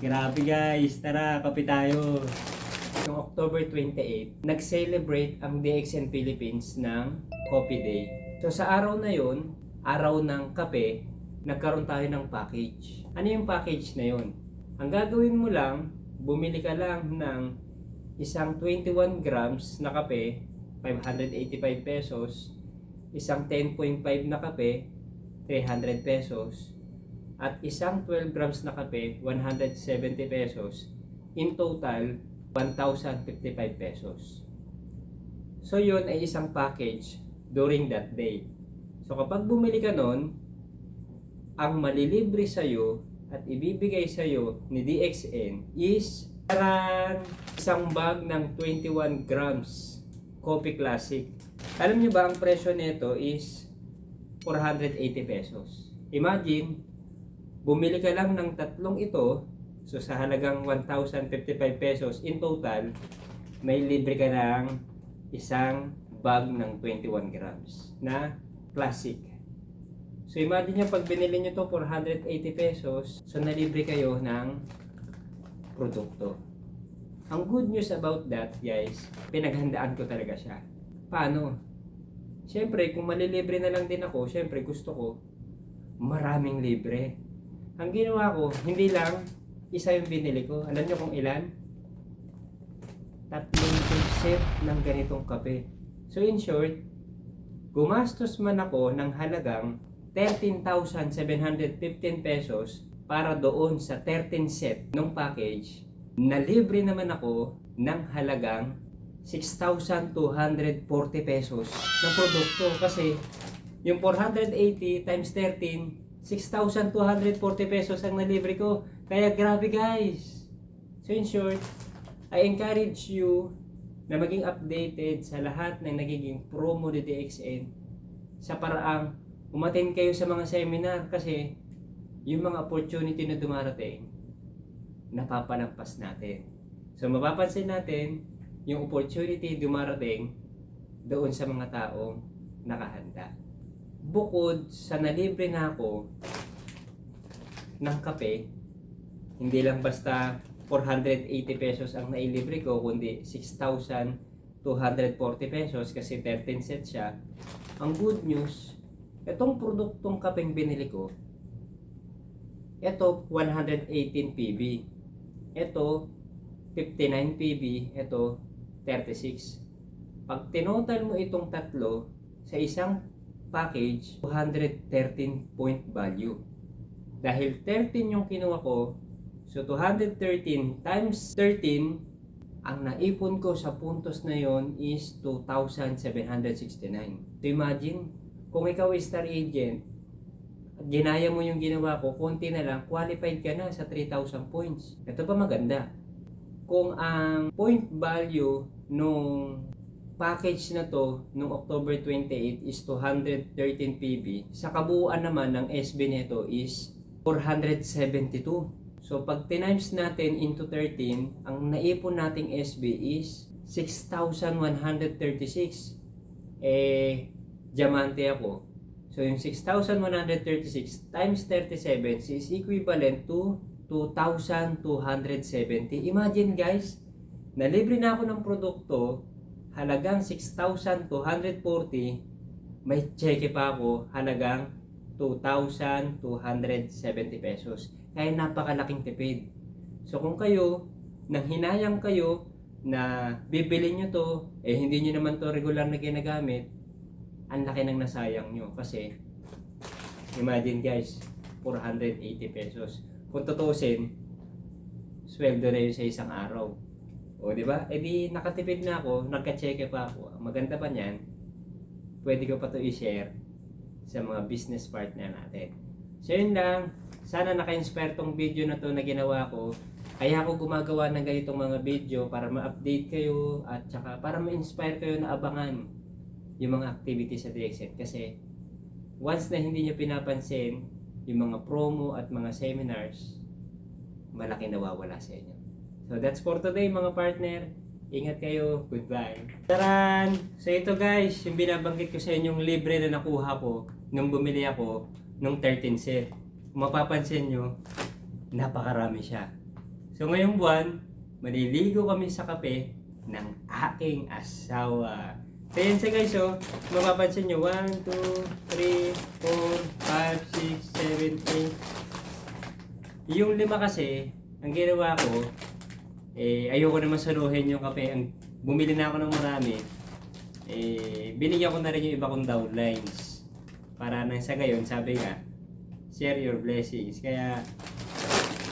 Grabe guys, tara, kape tayo. Noong October 28, nag-celebrate ang DXN Philippines ng Coffee Day. So sa araw na yon, araw ng kape, nagkaroon tayo ng package. Ano yung package na yon? Ang gagawin mo lang, bumili ka lang ng isang 21 grams na kape, 585 pesos, isang 10.5 na kape, 300 pesos, at isang 12 grams na kape, 170 pesos. In total, 1,055 pesos. So yun ay isang package during that day. So kapag bumili ka nun, ang malilibre sa'yo at ibibigay sa'yo ni DXN is isang bag ng 21 grams Coffee Classic. Alam nyo ba ang presyo nito is 480 pesos. Imagine, bumili ka lang ng tatlong ito, so sa halagang 1,055 pesos in total, may libre ka ng isang bag ng 21 grams na classic. So imagine nyo, pag binili nyo to 480 pesos, so nalibre kayo ng produkto. Ang good news about that, guys, pinaghandaan ko talaga siya. Paano? Siyempre, kung malilibre na lang din ako, siyempre gusto ko maraming libre. Ang ginawa ko, hindi lang isa yung binili ko. Alam nyo kung ilan? 3 set ng ganitong kape. So in short, gumastos man ako ng halagang 13,715 pesos para doon sa 13 set ng package. Nalibre naman ako ng halagang 6,240 pesos ng produkto. Kasi yung 480 times 13, 6,240 pesos ang nalibre ko. Kaya grabe guys. So in short, I encourage you na maging updated sa lahat ng nagiging promo ni DXN sa paraang umattend kayo sa mga seminar, kasi yung mga opportunity na dumarating, napapalampas natin. So mapapansin natin yung opportunity dumarating doon sa mga taong nakahanda. Bukod sa nalibre na ako ng kape, hindi lang basta 480 pesos ang nailibre ko, kundi 6,240 pesos kasi 13 sets siya. Ang good news, itong produktong kapeng binili ko, ito 118 PB, ito 59 PB, ito 36. Pag tinotal mo itong tatlo sa isang package, 213 point value. Dahil 13 yung kinuha ko, so 213 times 13, ang naipon ko sa puntos na yon is 2,769. So imagine, kung ikaw ay star agent, at ginaya mo yung ginawa ko, konti na lang, qualified ka na sa 3,000 points. Ito pa maganda. Kung ang point value nung package na to nung October 28 is 213 PB, sa kabuuan naman ng SB nito is 472. So pag tinimes natin into 13, ang naipon nating SB is 6,136. Diamante ako. So yung 6,136 times 37 is equivalent to 2,270. Imagine guys, nalibre na ako ng produkto halagang 6,240, may cheque pa ako halagang 2,270 pesos. Kaya napakalaking tipid. So kung kayo, nang hinayang kayo na bibili nyo to, hindi nyo naman to regular na ginagamit, ang laki ng nasayang nyo. Kasi, imagine guys, 480 pesos. Kung tutusin, sweldo na yun sa isang araw. O di ba? Di nakatipid na ako, nagka-cheque pa ako. Ang maganda pa niyan, pwede ko pa to i-share sa mga business partner natin. So yun lang, sana naka-inspire tong video na to na ginawa ko. Kaya ako gumagawa ng ganitong mga video para ma-update kayo at saka para ma-inspire kayo na abangan yung mga activities sa DXN. Kasi once na hindi nyo pinapansin yung mga promo at mga seminars, malaki nawawala sa inyo. So that's for today mga partner. Ingat kayo. Goodbye. Taran! So ito guys, yung binabanggit ko sa inyong libre na nakuha ko nung bumili ako nung 13 set. Kung mapapansin nyo, napakarami siya. So ngayong buwan, maliligo kami sa kape ng aking asawa. So yan siya guys, so mapapansin nyo, 1, 2, 3, 4, 5, 6, 7, 8. Yung 5 kasi, ang ginawa ko, ayoko naman saluhin yung kape. Bumili na ako ng marami. Binigyan ko na rin yung iba kong downlines. Para nang sa gayon, sabi nga, share your blessings. Kaya